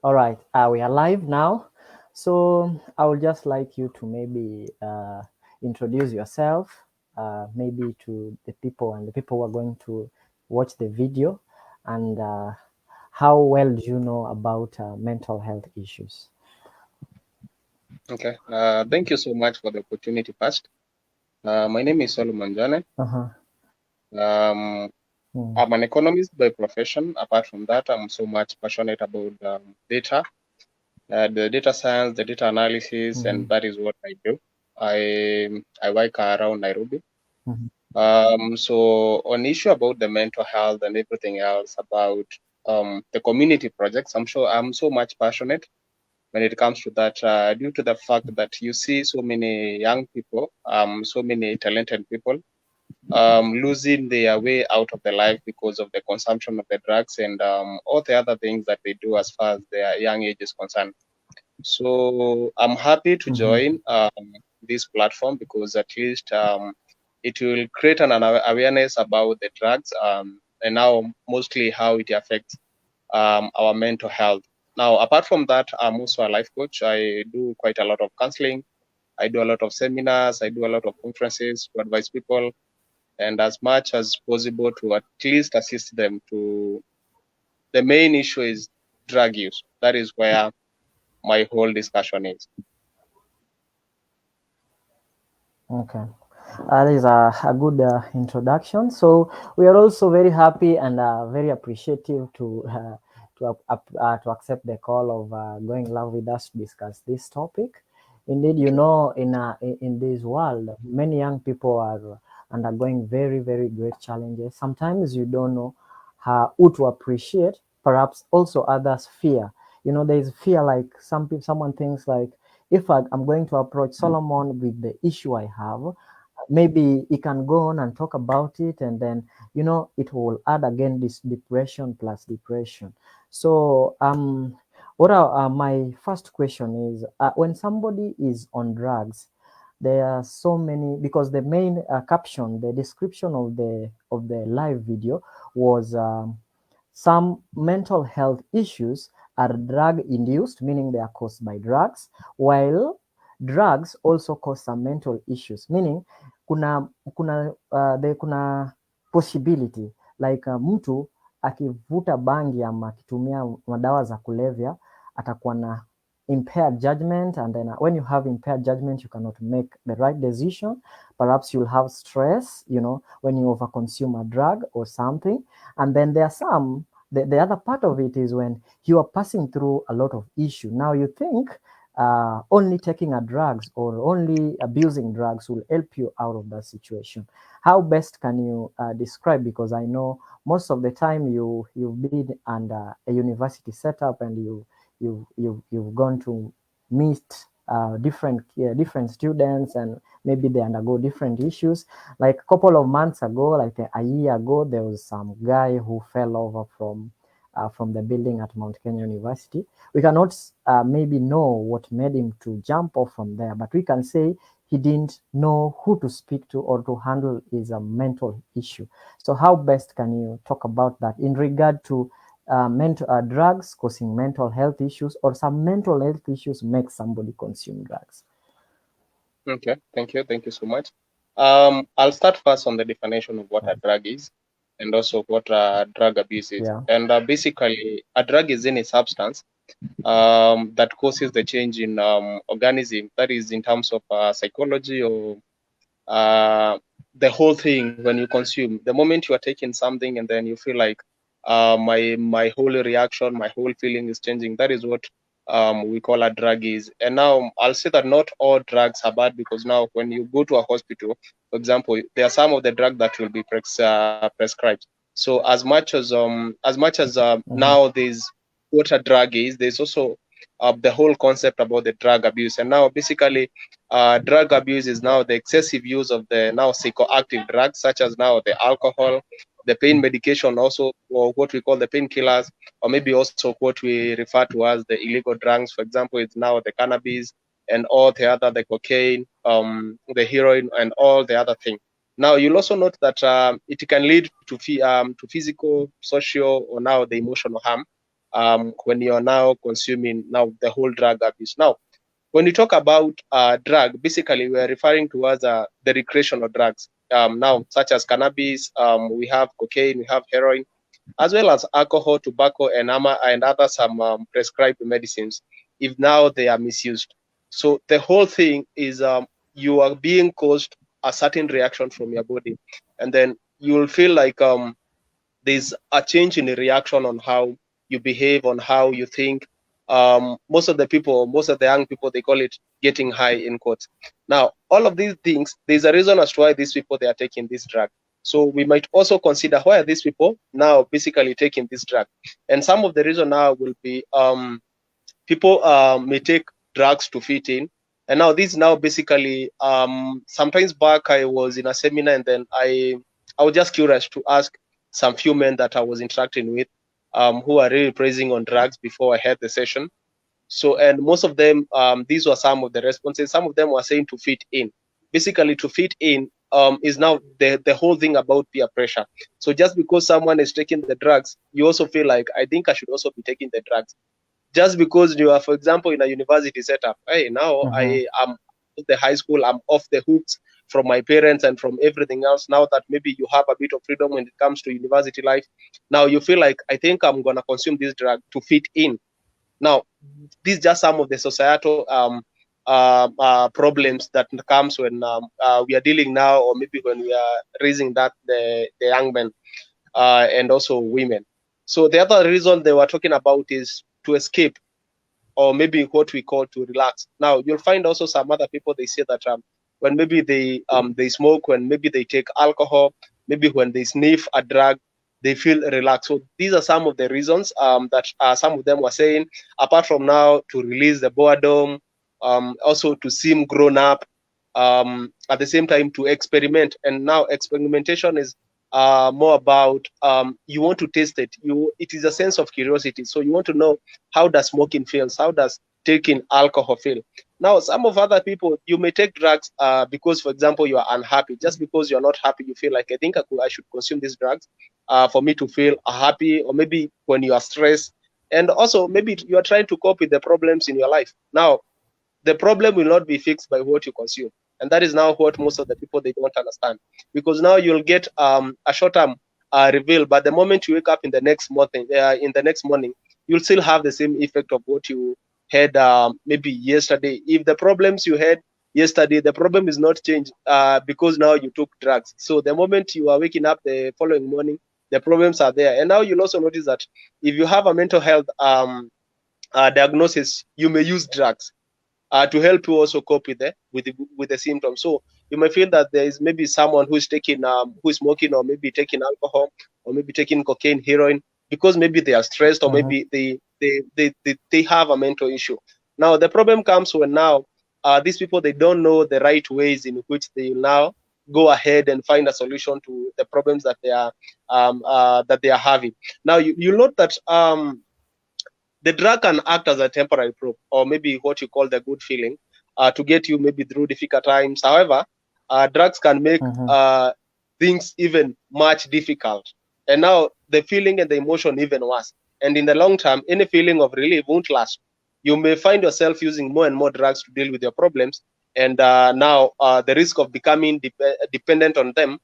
All right, we are live now. So I would just like you to maybe introduce yourself, maybe to the people and the people who are going to watch the video, and how well do you know about mental health issues? Okay. Thank you so much for the opportunity first. My name is Solomon Njane. Uh-huh. Um, Mm. I'm an economist by profession. Apart from that, I'm so much passionate about data, the data science, the data analysis, Mm-hmm. and that is what I do. I work around Nairobi. Mm-hmm. So on issue about the mental health and everything else about the community projects, I'm so much passionate when it comes to that, due to the fact that you see so many young people, so many talented people, losing their way out of the life because of the consumption of the drugs and all the other things that they do as far as their young age is concerned. So I'm happy to Mm-hmm. join this platform because at least it will create an awareness about the drugs and now mostly how it affects our mental health. Now, apart from that, I'm also a life coach. I do quite a lot of counseling. I do a lot of seminars. I do a lot of conferences to advise people, and as much as possible to at least assist them to. The main issue is drug use. That is where my whole discussion is. Okay. That is a good introduction. So we are also very happy and very appreciative to accept the call of going live with us to discuss this topic. Indeed, you know, in this world, many young people are undergoing very great challenges. Sometimes you don't know who to appreciate. Perhaps also others fear. You know, there is fear. Like someone thinks like, if I'm going to approach Solomon with the issue I have, maybe he can go on and talk about it, and then it will add again this depression plus depression. So my first question is, when somebody is on drugs, there are so many, because the main caption, the description of the live video was, some mental health issues are drug induced, meaning they are caused by drugs, while drugs also cause some mental issues, meaning kuna possibility like mtu akivuta bangi ama akitumia madawa za kulevya atakuwa na impaired judgment, and then when you have impaired judgment you cannot make the right decision. Perhaps you'll have stress, when you overconsume a drug or something. And then there are the other part of it is when you are passing through a lot of issue. Now you think only taking a drugs or only abusing drugs will help you out of that situation. How best can you describe? Because I know most of the time you've been under a university setup, and you've gone to meet different students, and maybe they undergo different issues. Like a couple of months ago, like a year ago, there was some guy who fell over from the building at Mount Kenya University. We cannot maybe know what made him to jump off from there, but we can say he didn't know who to speak to or to handle his mental issue. So how best can you talk about that in regard to drugs causing mental health issues, or some mental health issues make somebody consume drugs? Okay, thank you so much. I'll start first on the definition of what a drug is, and also what drug abuse is. Yeah. And basically, a drug is any substance that causes the change in organism, that is in terms of psychology or uh, the whole thing. When you consume, the moment you are taking something and then you feel like my whole reaction, my whole feeling is changing, that is what we call a drug is. And now I'll say that not all drugs are bad, because now when you go to a hospital, for example, there are some of the drugs that will be prescribed. So as much as Mm-hmm. now there's what a drug is, there's also the whole concept about the drug abuse. And now basically drug abuse is now the excessive use of the now psychoactive drugs, such as now the alcohol, the pain medication, also, or what we call the painkillers, or maybe also what we refer to as the illegal drugs. For example, it's now the cannabis and all the other, the cocaine, the heroin, and all the other things. Now, you'll also note that it can lead to physical, social, or now the emotional harm. when you're now consuming now the whole drug abuse. Now, when you talk about drug, basically we are referring towards the recreational drugs. Now, such as cannabis, we have cocaine, we have heroin, as well as alcohol, tobacco, and other some prescribed medicines, if now they are misused. So the whole thing is you are being caused a certain reaction from your body, and then you will feel like there's a change in the reaction on how you behave, on how you think. Most of the people, most of the young people, they call it getting high in quotes. Now, all of these things, there's a reason as to why these people they are taking this drug. So we might also consider why are these people now basically taking this drug, and some of the reason now will be people may take drugs to fit in. And now this now basically sometimes back I was in a seminar and then I was just curious to ask some few men that I was interacting with who are really praising on drugs before I had the session. So and most of them these were some of the responses. Some of them were saying to fit in. Basically to fit in is now the whole thing about peer pressure. So just because someone is taking the drugs, you also feel like I think I should also be taking the drugs just because you are, for example, in a university setup. Hey, now I am the high school, I'm off the hooks from my parents and from everything else. Now that maybe you have a bit of freedom when it comes to university life, now you feel like I think I'm gonna consume this drug to fit in. Now, these just some of the societal problems that comes when we are dealing now, or maybe when we are raising that the young men and also women. So the other reason they were talking about is to escape, or maybe what we call to relax. Now you'll find also some other people they say that when maybe they smoke, when maybe they take alcohol, maybe when they sniff a drug, they feel relaxed. So these are some of the reasons that some of them were saying. Apart from now to release the boredom, also to seem grown up, at the same time to experiment. And now experimentation is more about you want to taste it. It is a sense of curiosity. So you want to know how does smoking feels, how does taking alcohol feel. Now, some of other people, you may take drugs because, for example, you are unhappy. Just because you're not happy, you feel like I think I should consume these drugs for me to feel happy, or maybe when you are stressed, and also maybe you are trying to cope with the problems in your life. Now, the problem will not be fixed by what you consume. And that is now what most of the people they don't understand. Because now you'll get a short-term reveal, but the moment you wake up in the next morning, you'll still have the same effect of what you had maybe yesterday. If the problems you had yesterday, the problem is not changed because now you took drugs. So the moment you are waking up the following morning, the problems are there. And now you'll also notice that if you have a mental health diagnosis, you may use drugs to help you also cope with the symptoms. So you may feel that there is maybe someone who is taking who is smoking, or maybe taking alcohol, or maybe taking cocaine, heroin, because maybe they are stressed, or maybe they have a mental issue. Now the problem comes when now these people they don't know the right ways in which they now go ahead and find a solution to the problems that they are having. Now you note that the drug can act as a temporary prop, or maybe what you call the good feeling, to get you maybe through difficult times. However, drugs can make things even much difficult, and now the feeling and the emotion even worse. And in the long term, any feeling of relief won't last. You may find yourself using more and more drugs to deal with your problems, and now the risk of becoming dependent on them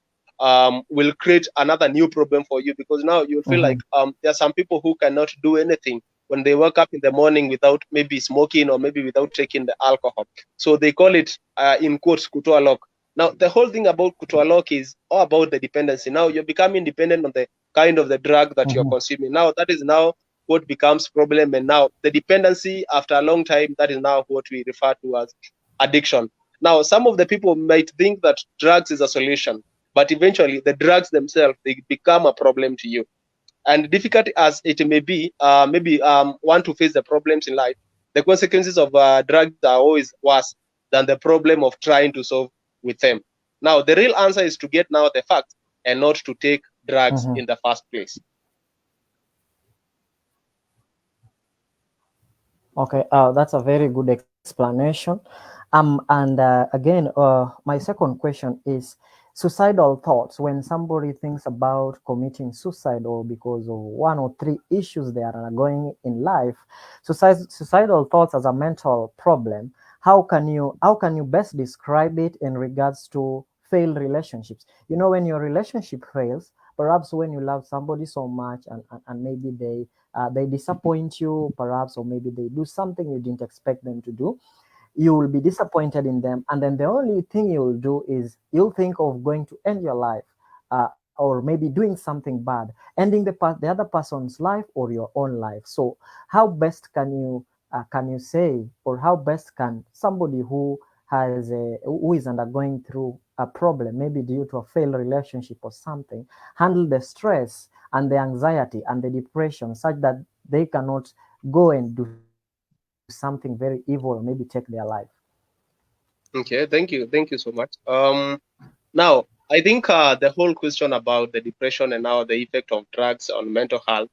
will create another new problem for you, because now you'll feel like there are some people who cannot do anything when they wake up in the morning without maybe smoking, or maybe without taking the alcohol. So they call it, in quotes, kutoa lock. Now, the whole thing about kutoa lock is all about the dependency. Now, you're becoming dependent on the kind of the drug that you're consuming. Now, that is now what becomes problem. And now the dependency, after a long time, that is now what we refer to as addiction. Now, some of the people might think that drugs is a solution, but eventually the drugs themselves, they become a problem to you. And difficult as it may be, maybe want to face the problems in life, the consequences of drugs are always worse than the problem of trying to solve with them. Now, the real answer is to get now the facts and not to take drugs in the first place. Okay, that's a very good explanation. And again, my second question is, suicidal thoughts, when somebody thinks about committing suicide or because of one or three issues they are undergoing in life, suicidal thoughts as a mental problem, how can you best describe it in regards to failed relationships? You know, when your relationship fails, perhaps when you love somebody so much and maybe they disappoint you, perhaps, or maybe they do something you didn't expect them to do, you will be disappointed in them, and then the only thing you will do is you'll think of going to end your life, or maybe doing something bad, ending the other person's life or your own life. So how best can you say, or how best can somebody who is undergoing through a problem, maybe due to a failed relationship or something, handle the stress and the anxiety and the depression such that they cannot go and do something very evil or maybe take their life? Okay, thank you so much. Now I think the whole question about the depression and now the effect of drugs on mental health,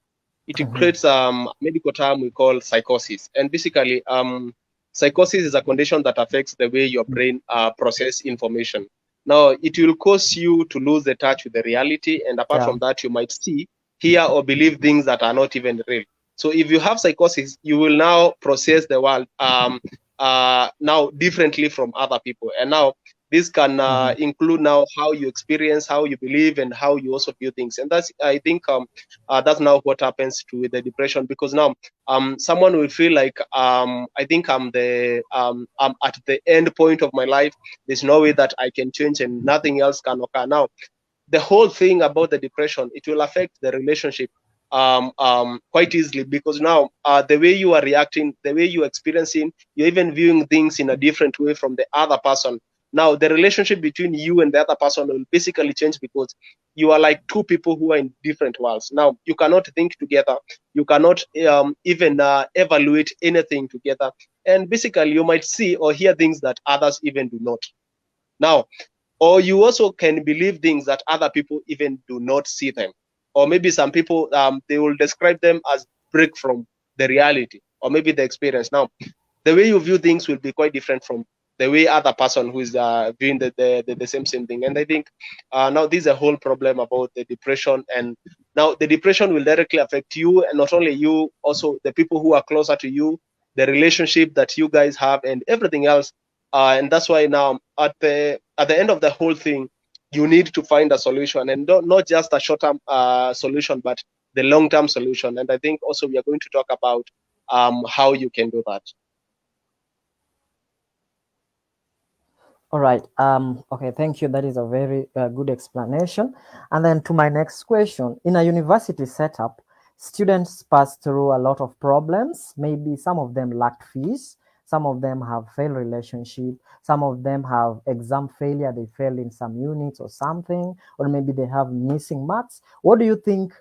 it creates a medical term we call psychosis. And basically, psychosis is a condition that affects the way your brain process information. Now, it will cause you to lose the touch with the reality, and apart Yeah. from that, you might see, hear, or believe things that are not even real. So, if you have psychosis, you will now process the world now differently from other people, and now this can include now how you experience, how you believe, and how you also view things. And that's, I think, that's now what happens to the depression, because now someone will feel like I think I'm at the end point of my life. There's no way that I can change and nothing else can occur. Now the whole thing about the depression, it will affect the relationship quite easily, because now the way you are reacting, the way you're experiencing, you're even viewing things in a different way from the other person. Now the relationship between you and the other person will basically change, because you are like two people who are in different worlds. Now you cannot think together, you cannot even evaluate anything together, and basically you might see or hear things that others even do not. Now, or you also can believe things that other people even do not see them, or maybe some people they will describe them as break from the reality or maybe the experience. Now the way you view things will be quite different from the way other person who is viewing the same thing. And I think now this is a whole problem about the depression, and now the depression will directly affect you, and not only you, also the people who are closer to you, the relationship that you guys have, and everything else. And that's why now at the end of the whole thing, you need to find a solution, and not just a short-term solution, but the long-term solution. And I think also we are going to talk about how you can do that. All right. Okay, thank you. That is a very good explanation. And then to my next question, in a university setup, students pass through a lot of problems. Maybe some of them lacked fees, some of them have failed relationship, some of them have exam failure, they failed in some units or something, or maybe they have missing marks. What do you think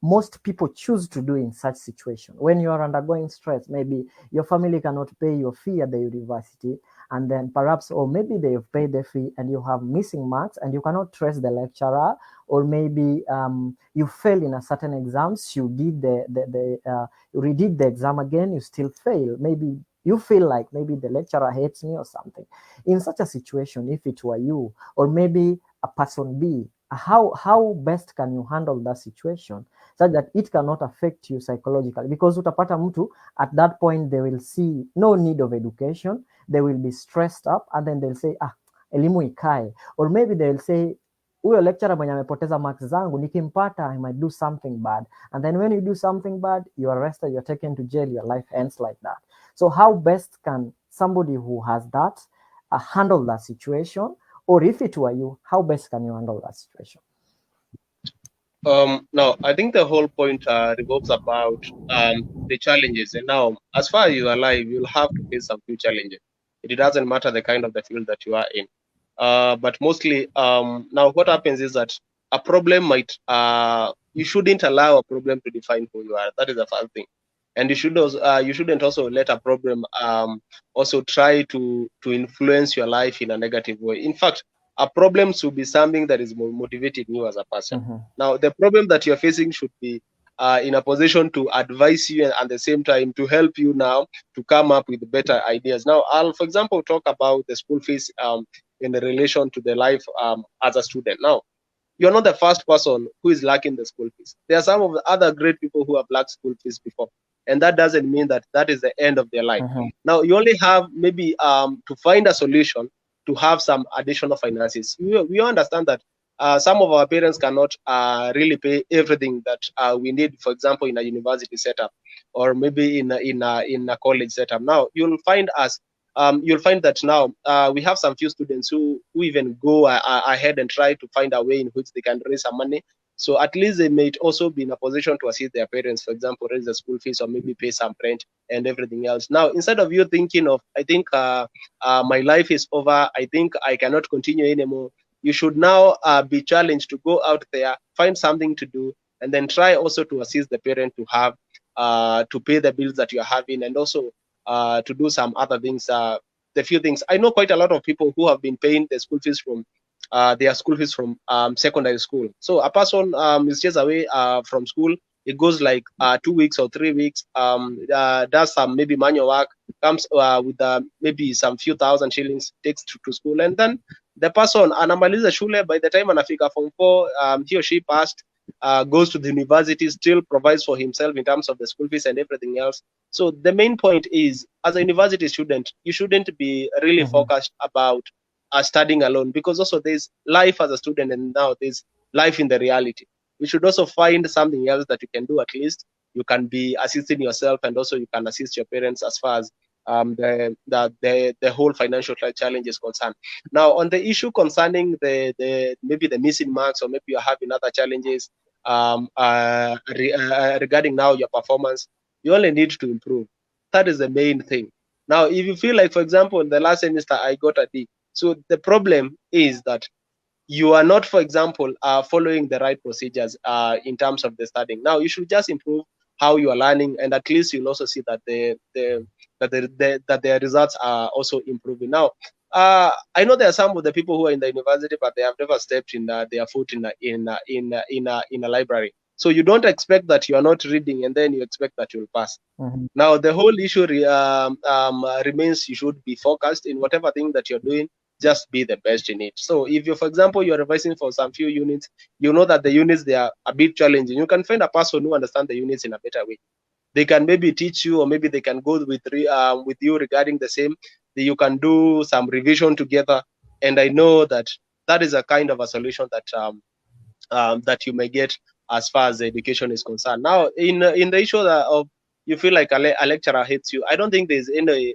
most people choose to do in such situation when you are undergoing stress? Maybe your family cannot pay your fee at the university, and then perhaps, or maybe they've paid the fee and you have missing marks and you cannot trace the lecturer, or maybe you fail in a certain exams, you did you redid the exam again, you still fail. Maybe you feel like maybe the lecturer hates me or something. In such a situation, if it were you, or maybe a person B, how best can you handle that situation such that it cannot affect you psychologically? Because utapata mtu at that point they will see no need of education, they will be stressed up, and then they'll say elimu ikae, or maybe they'll say huyo lecturer mwenye amepoteza marks zangu nikimpata I might do something bad, and then when you do something bad, you are arrested, you're taken to jail, your life ends like that. So how best can somebody who has that handle that situation? Or if it were you, how best can you handle that situation? Now, I think the whole point revolves about the challenges. And now, as far as you are alive, you'll have to face some few challenges. It doesn't matter the kind of the field that you are in. But mostly, now what happens is that a problem might, you shouldn't allow a problem to define who you are. That is the first thing. And you shouldn't also let a problem also try to influence your life in a negative way. In fact, a problem should be something that is motivating you as a person. Now, the problem that you're facing should be in a position to advise you, and at the same time to help you now to come up with better ideas. Now, I'll, for example, talk about the school fees in relation to the life as a student. Now, you're not the first person who is lacking the school fees. There are some of the other great people who have lacked school fees before, and that doesn't mean that that is the end of their life. Now, you only have maybe to find a solution to have some additional finances. We understand that some of our parents cannot really pay everything that we need, for example, in a university setup or maybe in a college setup. Now, you'll find that now we have some few students who even go ahead and try to find a way in which they can raise some money. So at least they may also be in a position to assist their parents, for example, raise the school fees or maybe pay some rent and everything else. Now, instead of you thinking of, I think my life is over, I think I cannot continue anymore, you should now be challenged to go out there, find something to do, and then try also to assist the parent to have to pay the bills that you're having, and also to do some other things. The few things I know, quite a lot of people who have been paying the school fees from their school fees from secondary school. So a person is just away from school. It goes like 2 weeks or 3 weeks. Does some maybe manual work, comes with maybe some few thousand shillings, takes to school, and then the person anamaliza shule. By the time anafika form 4, he or she passed, goes to the university, still provides for himself in terms of the school fees and everything else. So the main point is, as a university student, you shouldn't be really focused about studying alone, because also there's life as a student, and now there's life in the reality. You should also find something else that you can do. At least you can be assisting yourself, and also you can assist your parents as far as the whole financial challenge is concerned. Now, on the issue concerning the maybe the missing marks, or maybe you're having other challenges regarding now your performance, you only need to improve. That is the main thing. Now, if you feel like, for example, in the last semester I got a D, so the problem is that you are not, for example, following the right procedures in terms of the studying. Now, you should just improve how you are learning, and at least you'll also see that the results are also improving. Now, I know there are some of the people who are in the university, but they have never stepped in their foot in a library. So you don't expect that you are not reading, and then you expect that you'll pass. Now, the whole issue remains. You should be focused in whatever thing that you're doing. Just be the best in it. So if you, for example, you're revising for some few units, you know that the units, they are a bit challenging. You can find a person who understands the units in a better way. They can maybe teach you, or maybe they can go with you regarding the same. You can do some revision together, and I know that that is a kind of a solution that you may get as far as the education is concerned. Now, in the issue of you feel like a lecturer hates you, I don't think there's any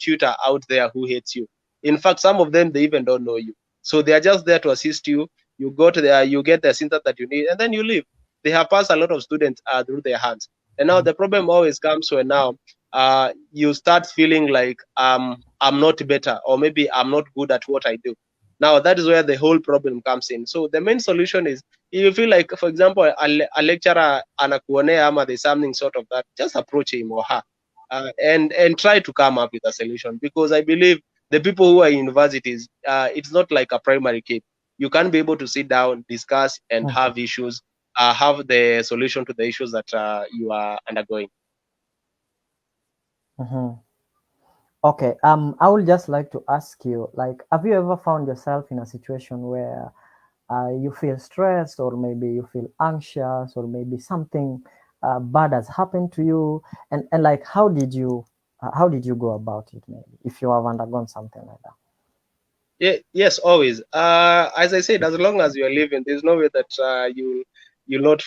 tutor out there who hates you. In fact, some of them, they even don't know you. So they are just there to assist you. You go to there, you get the syntax that you need, and then you leave. They have passed a lot of students through their hands. And now the problem always comes when now you start feeling like I'm not better, or maybe I'm not good at what I do. Now that is where the whole problem comes in. So the main solution is, if you feel like, for example, a lecturer anakuonea ama there's something sort of that, just approach him or her and try to come up with a solution. Because I believe the people who are in universities, it's not like a primary kid. You can be able to sit down, discuss, and have issues, have the solution to the issues that you are undergoing. Okay. I would just like to ask you, like, have you ever found yourself in a situation where you feel stressed, or maybe you feel anxious, or maybe something bad has happened to you, and like, how did you go about it, maybe, if you have undergone something like that? Yeah, yes, always. As I said, as long as you are living, there's no way that you'll not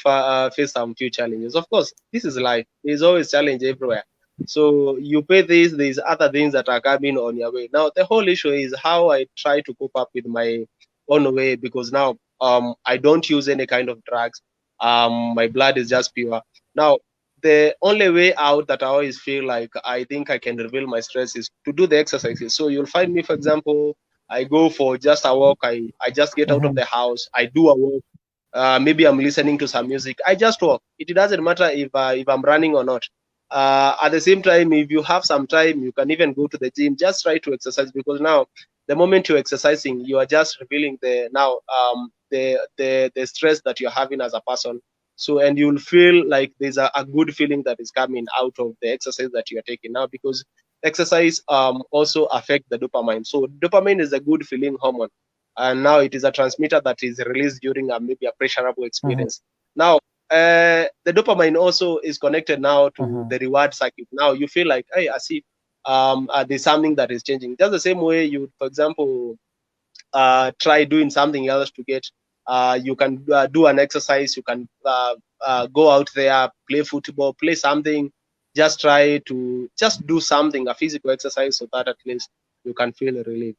face some few challenges. Of course, this is life. There's always challenge everywhere. So you pay this. There's other things that are coming on your way. Now the whole issue is how I try to cope up with my own way, because now I don't use any kind of drugs. My blood is just pure. Now the only way out that I always feel like I think I can reveal my stress is to do the exercises. So you'll find me, for example, I go for just a walk. I just get out of the house. I do a walk. Maybe I'm listening to some music. I just walk. It doesn't matter if I'm running or not. At the same time, if you have some time, you can even go to the gym. Just try to exercise, because now the moment you're exercising, you are just revealing the stress that you're having as a person. So, and you'll feel like there's a good feeling that is coming out of the exercise that you're taking now, because exercise also affect the dopamine. So dopamine is a good feeling hormone, and now it is a transmitter that is released during maybe a pleasurable Mm-hmm. experience. Now, the dopamine also is connected now to Mm-hmm. the reward cycle. Now you feel like, hey, I see, there's something that is changing. Just the same way you, for example, try doing something else to get. You can do an exercise. You can go out there, play football, play something. Just try to just do something, a physical exercise, so that at least you can feel relief.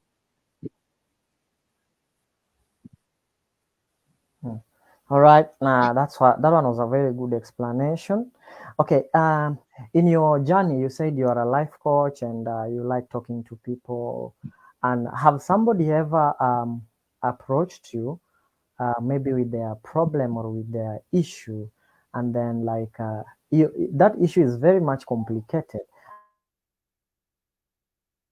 Hmm. All right, that's what that one was a very good explanation. Okay, in your journey, you said you are a life coach and you like talking to people. And have somebody ever approached you, maybe with their problem or with their issue, and then like that issue is very much complicated,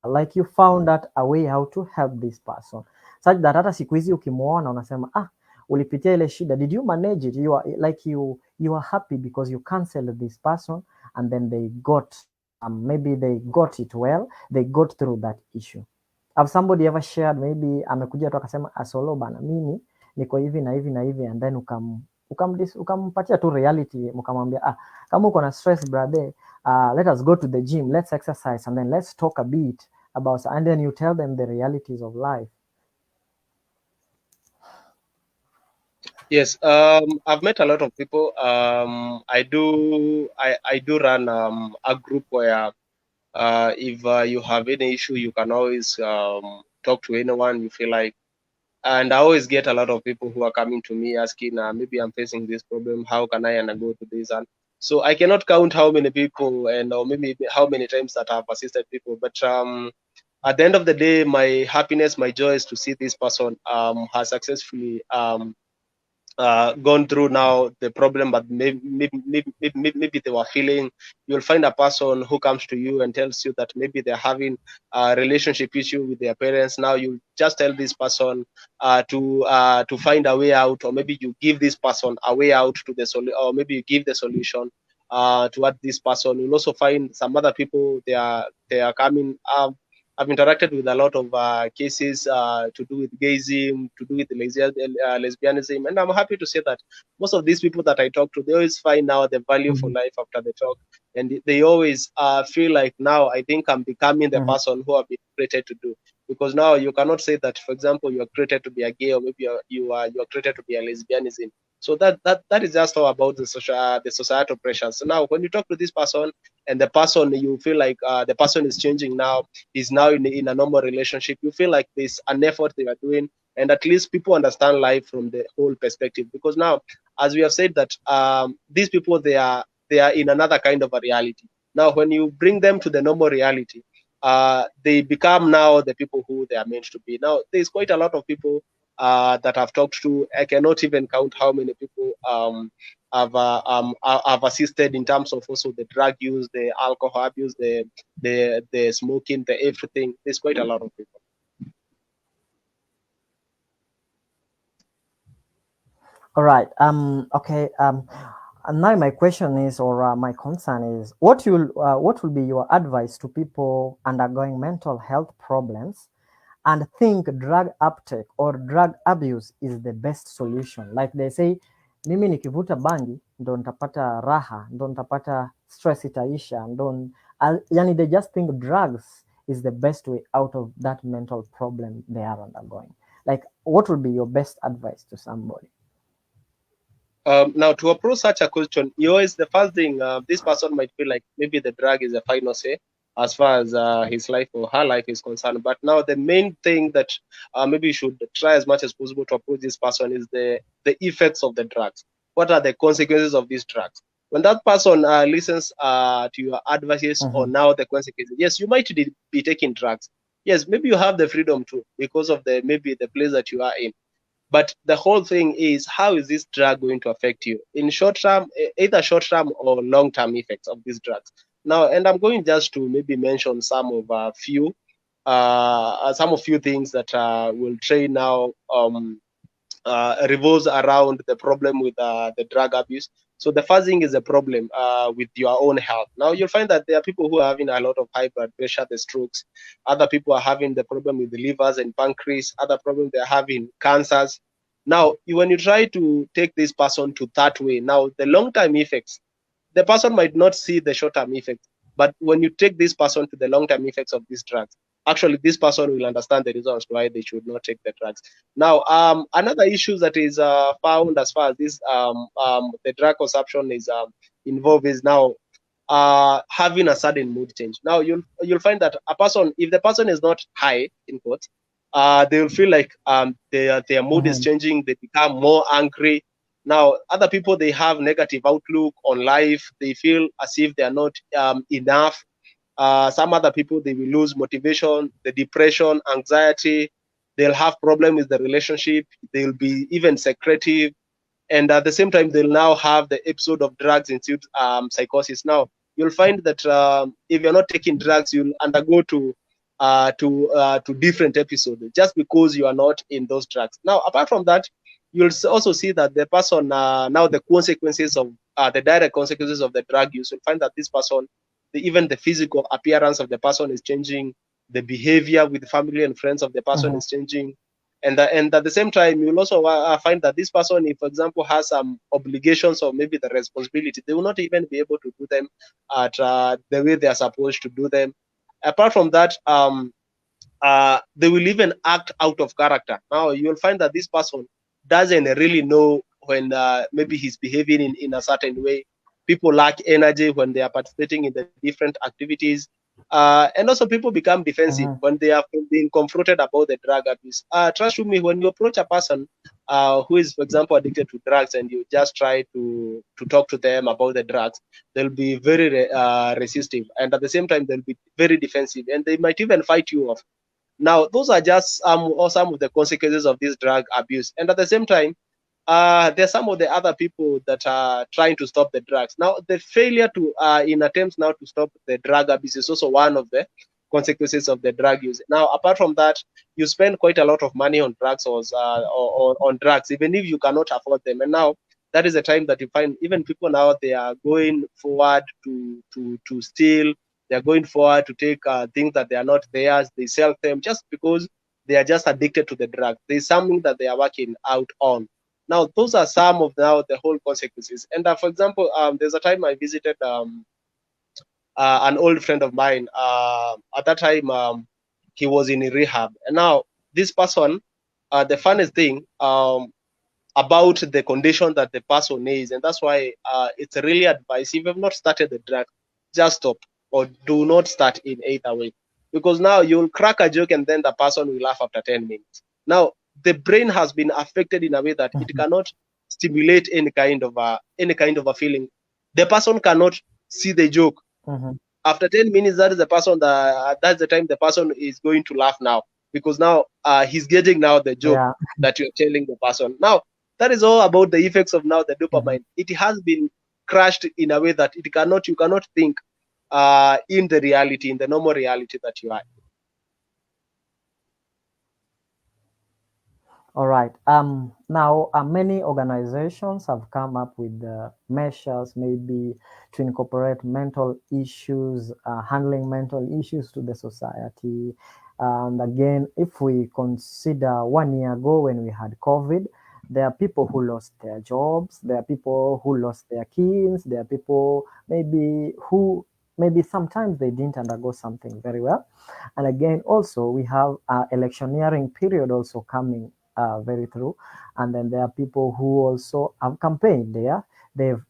like you found out a way how to help this person such that hata siku hizi ukimwona unasema ulipitia ile shida, did you manage it, you are like you are happy because you cancelled this person and then they got maybe they got it well, they got through that issue. Have somebody ever shared, maybe amekuja tu akasema asolo bana, mimi niko hivi na hivi na hivi, and then ukampatia tu reality, mkamwambia kama uko na stress brother, let us go to the gym, let's exercise, and then let's talk a bit about, and then you tell them the realities of life. Yes, I've met a lot of people. I do run a group where if you have any issue, you can always talk to anyone you feel like. And I always get a lot of people who are coming to me asking, maybe I'm facing this problem. How can I undergo to this? And so I cannot count how many people and or maybe how many times that I've assisted people. But at the end of the day, my happiness, my joy is to see this person has successfully gone through now the problem, but maybe they were feeling. You'll find a person who comes to you and tells you that maybe they're having a relationship issue with their parents. Now you just tell this person to find a way out, or maybe you give this person a way out to the solution, or maybe you give the solution to what this person. You'll also find some other people, they are coming. I've interacted with a lot of cases to do with gayism, to do with lesbianism, and I'm happy to say that most of these people that I talk to, they always find now the value for Mm-hmm. life after the talk, and they always feel like now I think I'm becoming the Mm-hmm. person who I've been created to do. Because now you cannot say that, for example, you are created to be a gay, or maybe you are created to be a lesbianism. So that is just all about the societal pressures. So now when you talk to this person, and the person, you feel like the person is changing now, is now in a normal relationship, you feel like there's an effort they are doing, and at least people understand life from the whole perspective. Because now, as we have said, that these people, they are in another kind of a reality. Now when you bring them to the normal reality, they become now the people who they are meant to be. Now there's quite a lot of people that I've talked to. I cannot even count how many people I've assisted in terms of also the drug use, the alcohol abuse, the smoking, the everything. There's quite a lot of people. All right. Okay. And now my question is, or my concern is, what will be your advice to people undergoing mental health problems and think drug uptake or drug abuse is the best solution? Like they say, mimi nikivuta bangi ndo nitapata raha, ndo nitapata stress itaisha, ndo yani they just think drugs is the best way out of that mental problem they are undergoing. Like, what would be your best advice to somebody? Now, to approach such a question, you always, the first thing, this person might feel like maybe the drug is a final say as far as his life or her life is concerned. But now, the main thing that maybe you should try as much as possible to approach this person is the effects of the drugs. What are the consequences of these drugs? When that person listens to your advices Mm-hmm. on now the consequences, yes, you might be taking drugs. Yes, maybe you have the freedom to, because of the maybe the place that you are in. But the whole thing is, how is this drug going to affect you in short term, either short term or long term effects of these drugs? Now, and I'm going just to maybe mention some of few things that will try now revolves around the problem with the drug abuse. So the first thing is a problem with your own health. Now you'll find that there are people who are having a lot of high blood pressure, the strokes. Other people are having the problem with the livers and pancreas. Other problem they're having cancers. Now, when you try to take this person to that way, now the long-term effects, the person might not see the short-term effects, but when you take this person to the long-term effects of these drugs, actually this person will understand the reasons why they should not take the drugs. Now, another issue that is found as far as this the drug consumption is involved is now having a sudden mood change. Now you'll find that a person, if the person is not high in quotes, they will feel like their mood is Mm-hmm. changing. They become more angry. Now other people, they have negative outlook on life. They feel as if they are not enough. Some other people, they will lose motivation, the depression, anxiety. They'll have problem with the relationship. They'll be even secretive, and at the same time they'll now have the episode of drugs induced psychosis. Now you'll find that if you're not taking drugs, you'll undergo to different episodes just because you are not in those drugs. Now apart from that, you'll also see that the person, now the consequences of the direct consequences of the drug use, you'll find that this person, even the physical appearance of the person is changing, the behavior with family and friends of the person Mm-hmm. is changing, and at the same time you'll also find that this person, if for example has some obligations or maybe the responsibility, they will not even be able to do them at the way they are supposed to do them. Apart from that, they will even act out of character. Now you'll find that this person doesn't really know when maybe he's behaving in a certain way. People lack energy when they are participating in the different activities. And also people become defensive Mm-hmm. when they are being confronted about the drug abuse. Trust me, when you approach a person who is, for example, addicted to drugs, and you just try to talk to them about the drugs, they'll be very resistive, and at the same time they'll be very defensive, and they might even fight you off. Now, those are just some of the consequences of this drug abuse. And at the same time, there's some of the other people that are trying to stop the drugs. Now, the failure to, in attempts now to stop the drug abuse is also one of the consequences of the drug use. Now, apart from that, you spend quite a lot of money on drugs or on drugs, even if you cannot afford them. And now, that is the time that you find even people now, they are going forward to steal. They are going forward to take things that they are not theirs. They sell them just because they are just addicted to the drug. There's something that they are working out on. Now, those are some of now the whole consequences. And for example, there's a time I visited an old friend of mine. At that time, he was in rehab. And now, this person, the funniest thing about the condition that the person is, and that's why it's really advised, if you have not started the drug, just stop or do not start in either way. Because now you'll crack a joke and then the person will laugh after 10 minutes. Now, the brain has been affected in a way that it Mm-hmm. cannot stimulate any kind of a feeling. The person cannot see the joke Mm-hmm. after 10 minutes. That is the person that's the time the person is going to laugh now, because now he's getting now the joke Yeah. that you're telling the person. Now that is all about the effects of now the Mm-hmm. dopamine. It has been crashed in a way that you cannot think in the reality, in the normal reality that you are. All right. Now, many organizations have come up with measures, maybe to incorporate mental issues, handling mental issues to the society. And again, if we consider 1 year ago when we had COVID, there are people who lost their jobs. There are people who lost their kids. There are people maybe who maybe sometimes they didn't undergo something very well. And again, also we have electioneering period also coming very true. And then there are people who also have campaigned there. They have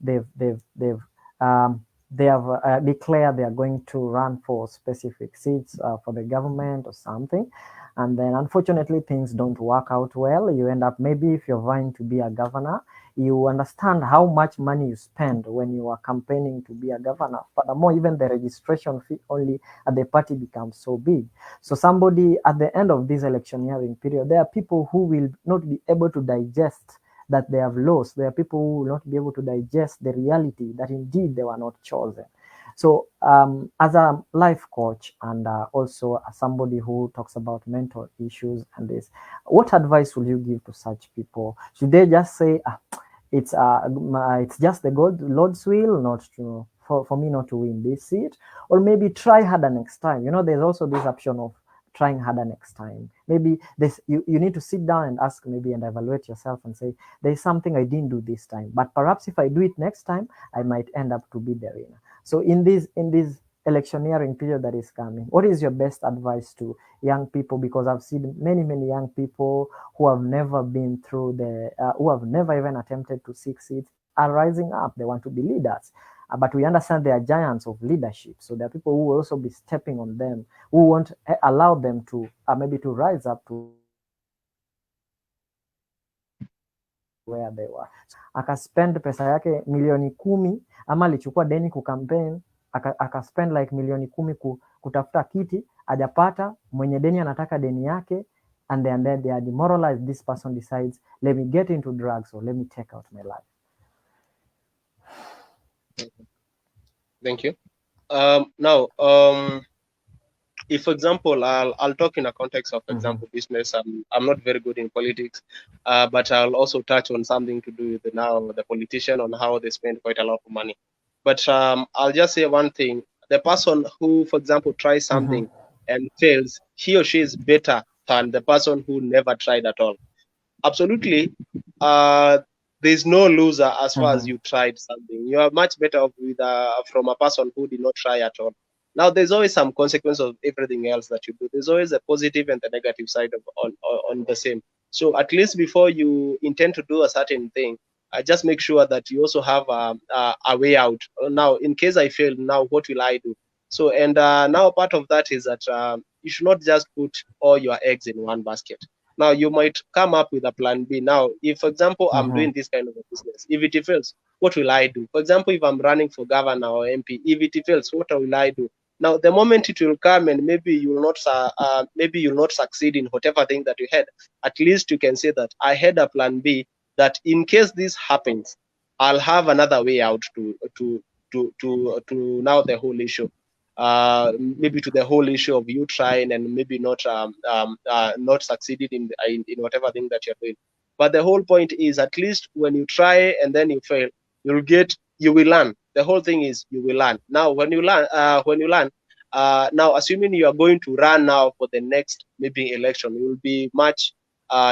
declared they are going to run for specific seats for the government or something. And then unfortunately things don't work out well. You end up, maybe if you're vying to be a governor, you understand how much money you spend when you are campaigning to be a governor. Furthermore, even the registration fee only at the party becomes so big. So somebody at the end of this electioneering period, there are people who will not be able to digest that they have lost. There are people who will not be able to digest the reality that indeed they were not chosen. So as a life coach and also as somebody who talks about mental issues and this, what advice will you give to such people? Should they just say, it's just the Lord's will not to for me not to win this seat, or maybe try harder next time. You know, there's also this option of trying harder next time. Maybe this you need to sit down and ask maybe and evaluate yourself and say there's something I didn't do this time, but perhaps if I do it next time, I might end up to be the winner. So in this electioneering period that is coming, what is your best advice to young people? Because I've seen many young people who have never been through who have never even attempted to seek seats are rising up. They want to be leaders. But we understand they are giants of leadership. So there are people who will also be stepping on them, who won't allow them to maybe to rise up to where they were. Akaspend pesa yake milioni 10, ama alichukua deni kucampaign, akaspend like milioni 10 kutafuta kiti, hajapata, mwenye deni anataka deni yake, and then they are demoralized. This person decides, let me get into drugs or let me take out my life. Thank you. Now, if, for example, I'll talk in a context of, example, business. I'm not very good in politics, but I'll also touch on something to do with the politician, on how they spend quite a lot of money. But I'll just say one thing: the person who, for example, tries something and fails, he or she is better than the person who never tried at all. Absolutely. There's no loser as far as you tried something. You are much better off with from a person who did not try at all. Now, there's always some consequence of everything else that you do. There's always a positive and the negative side of on the same. So at least before you intend to do a certain thing, just make sure that you also have a way out. Now, in case I fail, now what will I do? So, and now part of that is that you should not just put all your eggs in one basket. Now, you might come up with a plan B. Now, if, for example, I'm doing this kind of a business, if it fails, what will I do? For example, if I'm running for governor or MP, if it fails, what will I do? Now, the moment it will come and maybe you'll not succeed in whatever thing that you had, at least you can say that I had a plan B, that in case this happens, I'll have another way out to now the whole issue. Maybe to the whole issue of you trying and maybe not succeeding in whatever thing that you're doing. But the whole point is, at least when you try and then you fail, you will learn. The whole thing is you will learn. Now, when you learn, now assuming you are going to run now for the next maybe election, you will be much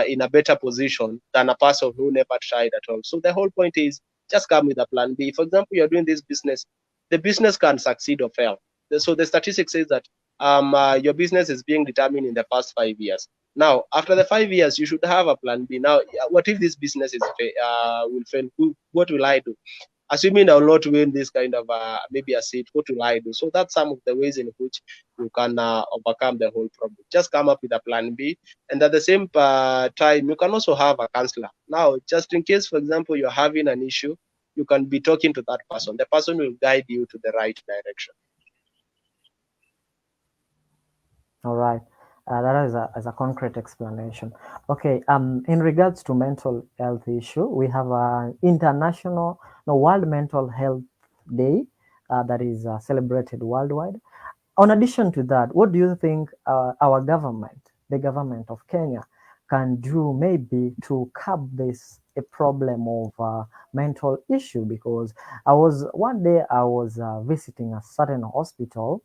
in a better position than a person who never tried at all. So the whole point is, just come with a plan B. For example, you're doing this business, the business can succeed or fail. So the statistics says that your business is being determined in the past 5 years. Now, after the 5 years, you should have a plan B. Now, what if this business will fail? What will I do? Assuming I will not win this kind of maybe a seat, what will I do? So that's some of the ways in which you can overcome the whole problem. Just come up with a plan B, and at the same time, you can also have a counselor. Now, just in case, for example, you're having an issue, you can be talking to that person. The person will guide you to the right direction. All right. That is a concrete explanation. Okay. In regards to mental health issue, we have an World Mental Health Day that is celebrated worldwide. On addition to that, what do you think our government, the government of Kenya, can do maybe to curb this a problem of mental issue? Because one day I was visiting a certain hospital.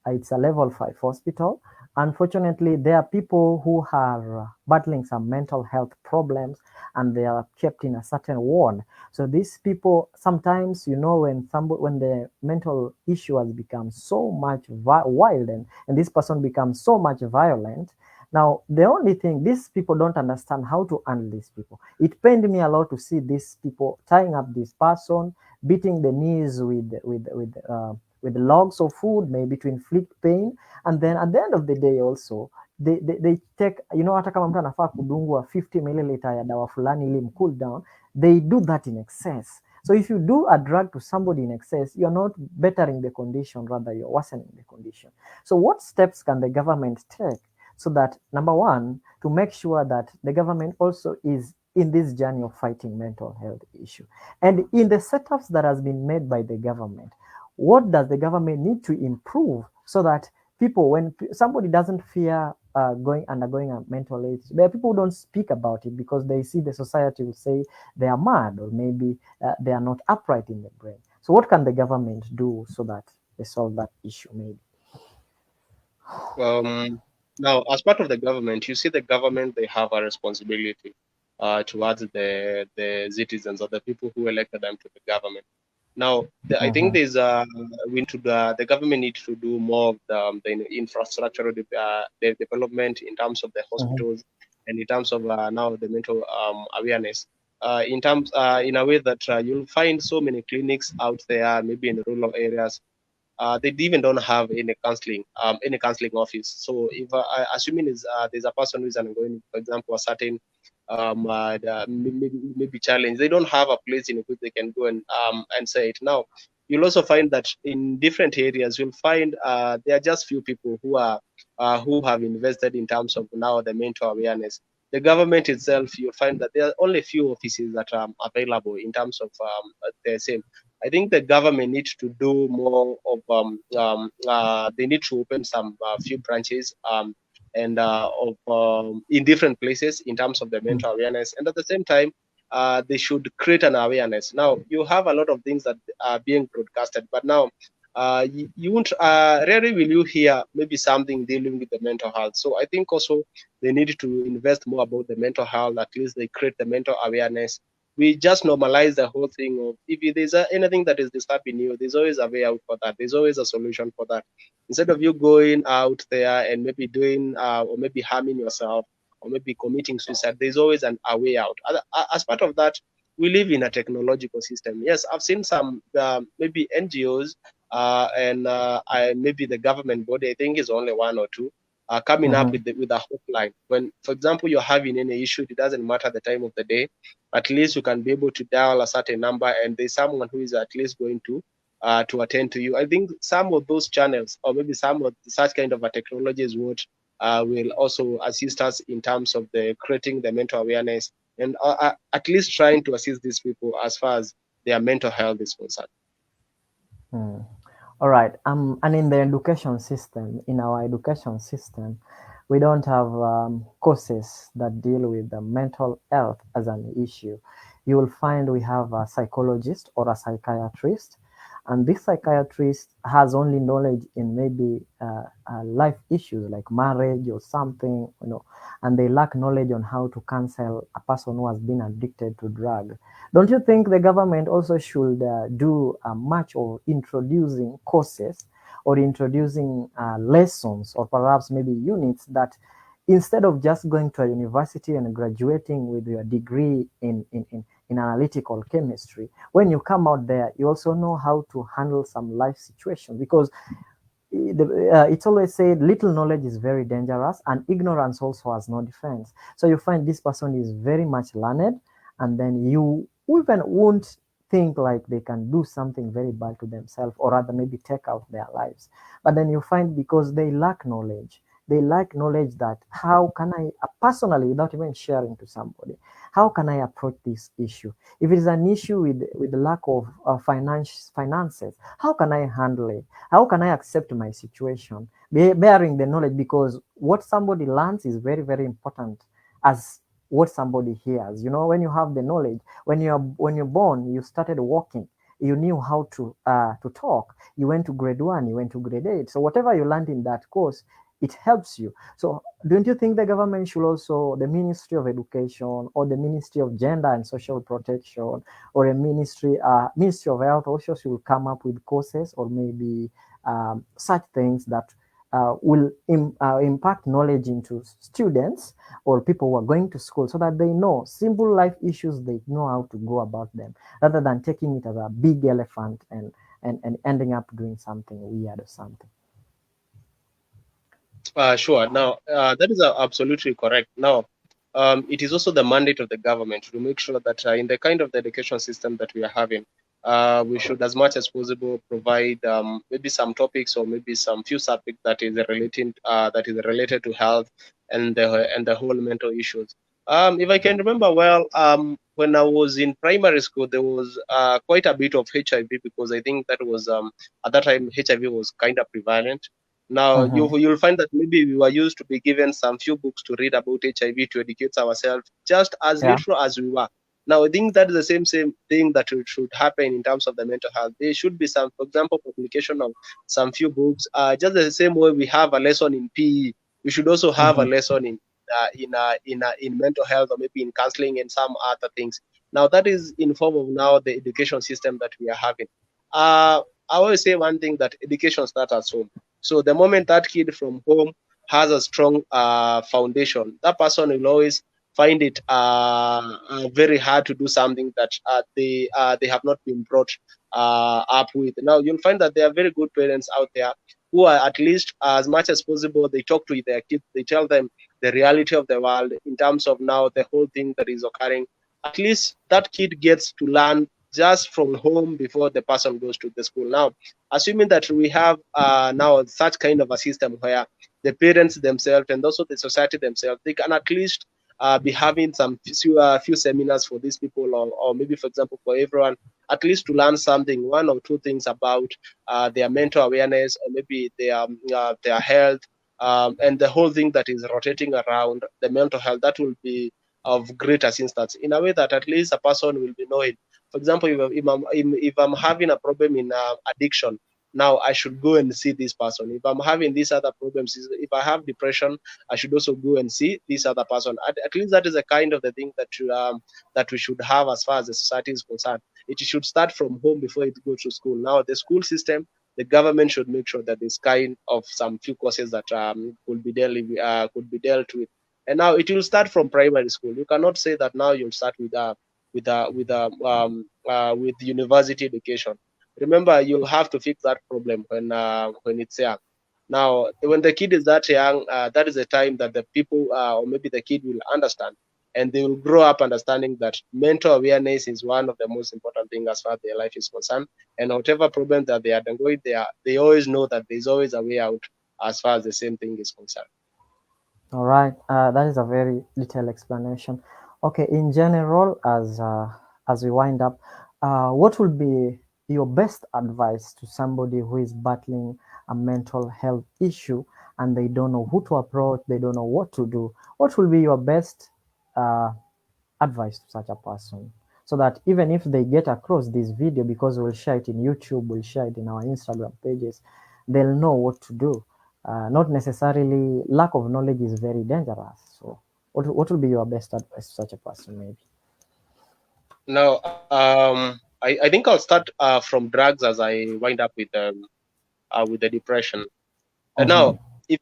It's a level 5 hospital. Unfortunately, there are people who are battling some mental health problems and they are kept in a certain ward. So these people, sometimes, when the mental issue has become so much wild and this person becomes so much violent, now the only thing, these people don't understand how to handle these people. It pained me a lot to see these people tying up this person, beating the knees with logs of food, maybe to inflict pain, and then at the end of the day also they take, hata kama mtu anafaa kudungwa 50 milliliter ya dawa fulani ili cool down, they do that in excess. So if you do a drug to somebody in excess, you're not bettering the condition, rather you're worsening the condition. So what steps can the government take so that, number one, to make sure that the government also is in this journey of fighting mental health issue, and in the setups that has been made by the government, what does the government need to improve so that people, when somebody doesn't fear undergoing a mental illness, there are people who don't speak about it because they see the society will say they are mad, or maybe they are not upright in the brain. So what can the government do so that they solve that issue maybe? Now, as part of the government, you see the government, they have a responsibility towards the citizens or the people who elected them to the government. Now, I think Mm-hmm. the government needs to do more of the infrastructural the development in terms of the Mm-hmm. hospitals and in terms of now the mental awareness. In a way that you'll find so many clinics out there, maybe in rural areas, they even don't have any counseling office. So if assuming is there's a person who is undergoing, for example, a certain maybe challenge, they don't have a place in which they can go and say it. Now, you'll also find that in different areas, you'll find there are just few people who have invested in terms of now the mental awareness. The government itself, you'll find that there are only few offices that are available in terms of the same. I think the government needs to do more of they need to open some few branches and of in different places in terms of the mental awareness, and at the same time they should create an awareness. Now you have a lot of things that are being broadcasted, but now you won't rarely will you hear maybe something dealing with the mental health. So I think also they need to invest more about the mental health. At least they create the mental awareness. We just normalize the whole thing of if there's anything that is disturbing you, there's always a way out for that. There's always a solution for that. Instead of you going out there and maybe doing or maybe harming yourself or maybe committing suicide, there's always a way out. As part of that, we live in a technological system. Yes, I've seen some maybe NGOs maybe the government body. I think is only one or two coming up Mm-hmm. with a hotline. When, for example, you're having any issue, it doesn't matter the time of the day. At least you can be able to dial a certain number, and there's someone who is at least going to attend to you. I think some of those channels, or maybe some of such kind of a technology, is what will also assist us in terms of the creating the mental awareness and at least trying to assist these people as far as their mental health is concerned. Mm. All right. And in the education system, in our education system, we don't have courses that deal with the mental health as an issue. You will find we have a psychologist or a psychiatrist, and this psychiatrist has only knowledge in maybe life issues like marriage or something, and they lack knowledge on how to counsel a person who has been addicted to drug. Don't you think the government also should do much of introducing courses or introducing lessons or perhaps maybe units that instead of just going to a university and graduating with your degree in analytical chemistry, when you come out there, you also know how to handle some life situations because it's always said little knowledge is very dangerous and ignorance also has no defense. So you find this person is very much learned, and then you even won't think like they can do something very bad to themselves or rather maybe take out their lives. But then you find because they lack knowledge that how can I personally, without even sharing to somebody, how can I approach this issue? If it is an issue with the lack of finances, how can I handle it? How can I accept my situation? Bearing the knowledge, because what somebody learns is very, very important as what somebody hears. When you have the knowledge, when you're born, you started walking. You knew how to talk. You went to grade 1, you went to grade 8. So whatever you learned in that course, it helps you. So don't you think the government should also, the Ministry of Education or the Ministry of Gender and Social Protection or a Ministry of Health also should come up with courses or maybe such things that will impact knowledge into students or people who are going to school so that they know simple life issues, they know how to go about them rather than taking it as a big elephant and ending up doing something weird or something. Sure. Now, that is absolutely correct. Now, it is also the mandate of the government to make sure that in the kind of the education system that we are having, we should, as much as possible, provide maybe some topics or maybe some few subjects that is related to health and the whole mental issues. If I can remember well, when I was in primary school, there was quite a bit of HIV because I think that was at that time HIV was kind of prevalent. Now Mm-hmm. you'll find that maybe we were used to be given some few books to read about HIV to educate ourselves, just as Yeah. literal as we were. Now I think that is the same thing that should happen in terms of the mental health. There should be some, for example, publication of some few books. Just the same way we have a lesson in PE, we should also have a Mm-hmm. lesson in mental health, or maybe in counseling and some other things. Now that is in form of now the education system that we are having. I always say one thing, that education starts at home. So the moment that kid from home has a strong foundation, that person will always find it very hard to do something that they have not been brought up with. Now you'll find that there are very good parents out there who are, at least as much as possible, they talk to their kids, they tell them the reality of the world in terms of now the whole thing that is occurring. At least that kid gets to learn just from home before the person goes to the school. Now, assuming that we have now such kind of a system where the parents themselves and also the society themselves, they can at least be having some few seminars for these people, or maybe, for example, for everyone, at least to learn something, one or two things about their mental awareness, or maybe their health, and the whole thing that is rotating around the mental health. That will be of great assistance in a way that at least a person will be knowing. For example, if I'm having a problem in addiction, now I should go and see this person. If I'm having these other problems, if I have depression, I should also go and see this other person. At least that is a kind of the thing that we should have as far as the society is concerned. It should start from home before it goes to school. Now the school system, the government should make sure that there's kind of some few courses that could be dealt with. And now it will start from primary school. You cannot say that now you'll start with university education. Remember, you'll have to fix that problem when it's young. Now, when the kid is that young, that is the time that the people, or maybe the kid, will understand, and they will grow up understanding that mental awareness is one of the most important things as far as their life is concerned. And whatever problem that they are undergoing, they always know that there's always a way out as far as the same thing is concerned. All right, that is a very detailed explanation. Okay, in general, as we wind up, what will be your best advice to somebody who is battling a mental health issue and they don't know who to approach, they don't know what to do? What will be your best uh, advice to such a person, so that even if they get across this video, because we'll share it in YouTube, we'll share it in our Instagram pages, they'll know what to do. Not necessarily lack of knowledge is very dangerous. So what will be your best advice to such a person, maybe? Now, I think I'll start from drugs as I wind up with the depression. And Mm-hmm. now, if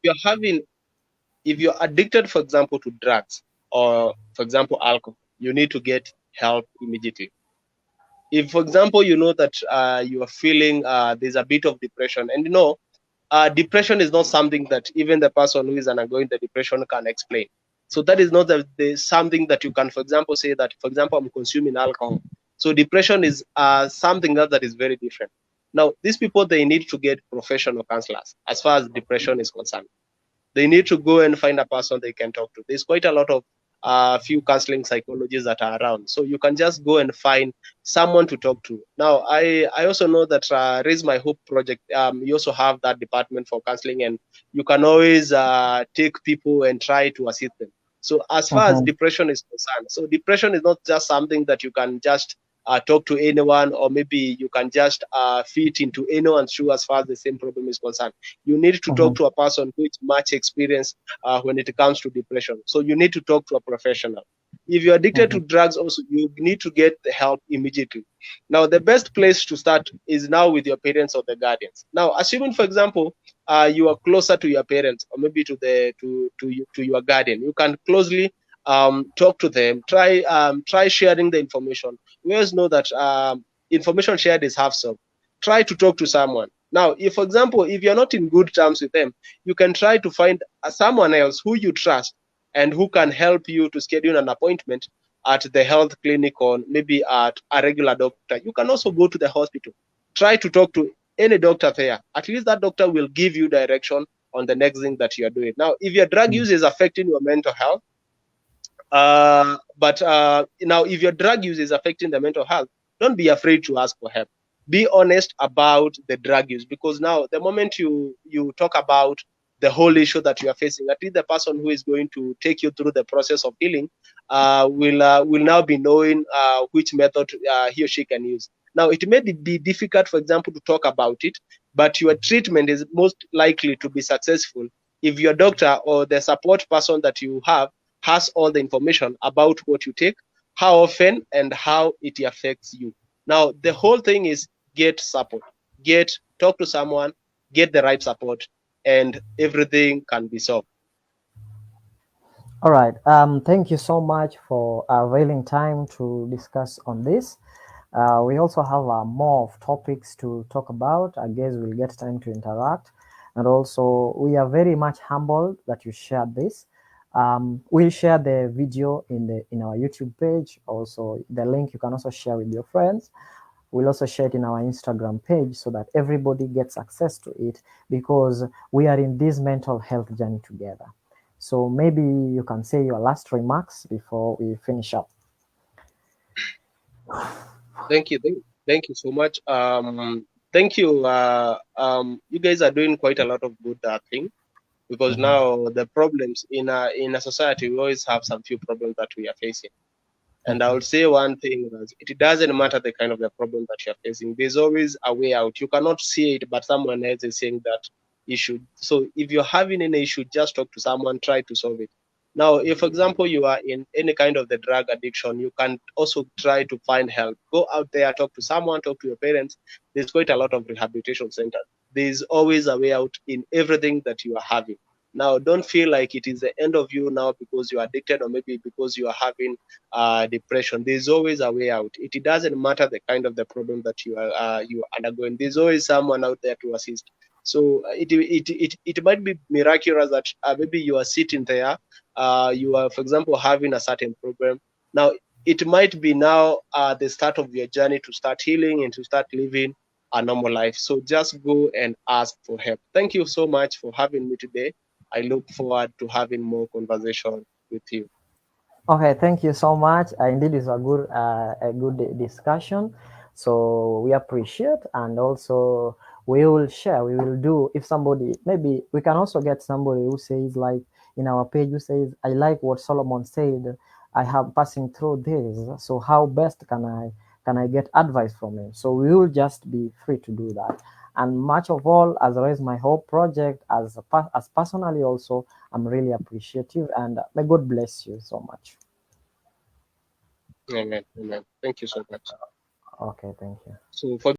you're addicted, for example, to drugs, or for example alcohol, you need to get help immediately. If, for example, you know that you are feeling there's a bit of depression, and depression is not something that even the person who is undergoing the depression can explain. So that is not something that you can, for example, say that, for example, I'm consuming alcohol. So depression is something that is very different. Now, these people, they need to get professional counselors as far as depression is concerned. They need to go and find a person they can talk to. There's quite a lot of few counseling psychologists that are around, so you can just go and find someone to talk to. Now, I also know that Raise My Hope project, you also have that department for counseling, and you can always take people and try to assist them. So as far as Mm-hmm. depression is concerned, so depression is not just something that you can just talk to anyone, or maybe you can just fit into anyone's shoe as far as the same problem is concerned. You need to Mm-hmm. talk to a person who is much experienced when it comes to depression. So you need to talk to a professional. If you're addicted Mm-hmm. to drugs, also you need to get the help immediately. Now, the best place to start is now with your parents or the guardians. Now, assuming, for example, you are closer to your parents, or maybe to your guardian, you can closely talk to them. Try sharing the information. We always know that information shared is half solved. Try to talk to someone. Now, if, for example, if you're not in good terms with them, you can try to find someone else who you trust and who can help you to schedule an appointment at the health clinic, or maybe at a regular doctor. You can also go to the hospital. Try to talk to any doctor there. At least that doctor will give you direction on the next thing that you are doing. Now, if your drug use is affecting your mental health, but now if your drug use is affecting the mental health, don't be afraid to ask for help. be honest about the drug use, because now the moment you talk about the whole issue that you are facing, at least the person who is going to take you through the process of healing will now be knowing which method he or she can use. Now, it may be difficult, for example, to talk about it, but your treatment is most likely to be successful if your doctor or the support person that you have has all the information about what you take, how often, and how it affects you. Now, the whole thing is get support, talk to someone, get the right support, and everything can be solved. All right. Thank you so much for availing time to discuss on this. We also have more of topics to talk about. I guess we'll get time to interact. And also, we are very much humbled that you shared this. We'll share the video in our YouTube page. Also, the link you can also share with your friends. We'll also share it in our Instagram page so that everybody gets access to it, because we are in this mental health journey together. So maybe you can say your last remarks before we finish up. Thank you so much. Thank you. You guys are doing quite a lot of good thing, because now the problems in a society, we always have some few problems that we are facing. And I will say one thing: that it doesn't matter the kind of the problem that you're facing. There's always a way out. You cannot see it, but someone else is saying that you should. So if you're having any issue, just talk to someone, try to solve it. Now, if, for example, you are in any kind of the drug addiction, you can also try to find help. Go out there, talk to someone, talk to your parents. There's quite a lot of rehabilitation centers. There's always a way out in everything that you are having. Now, don't feel like it is the end of you now because you are addicted, or maybe because you are having depression. There's always a way out. It doesn't matter the kind of the problem that you are undergoing. There's always someone out there to assist. So it might be miraculous that maybe you are sitting there, you are, for example, having a certain problem. Now, it might be now the start of your journey to start healing and to start living a normal life. So just go and ask for help. Thank you so much for having me today. I look forward to having more conversation with you. Okay, thank you so much. Indeed, it's a good discussion. So we appreciate, and also we will share. We will do, if somebody, maybe we can also get somebody who says, like in our page, who says, "I like what Solomon said. I have passing through this. So how best can I get advice from him?" So we will just be free to do that. And much of all, as well as my whole project, as personally also, I'm really appreciative, and may God bless you so much. Amen. Amen. Thank you so much. Okay, thank you. So for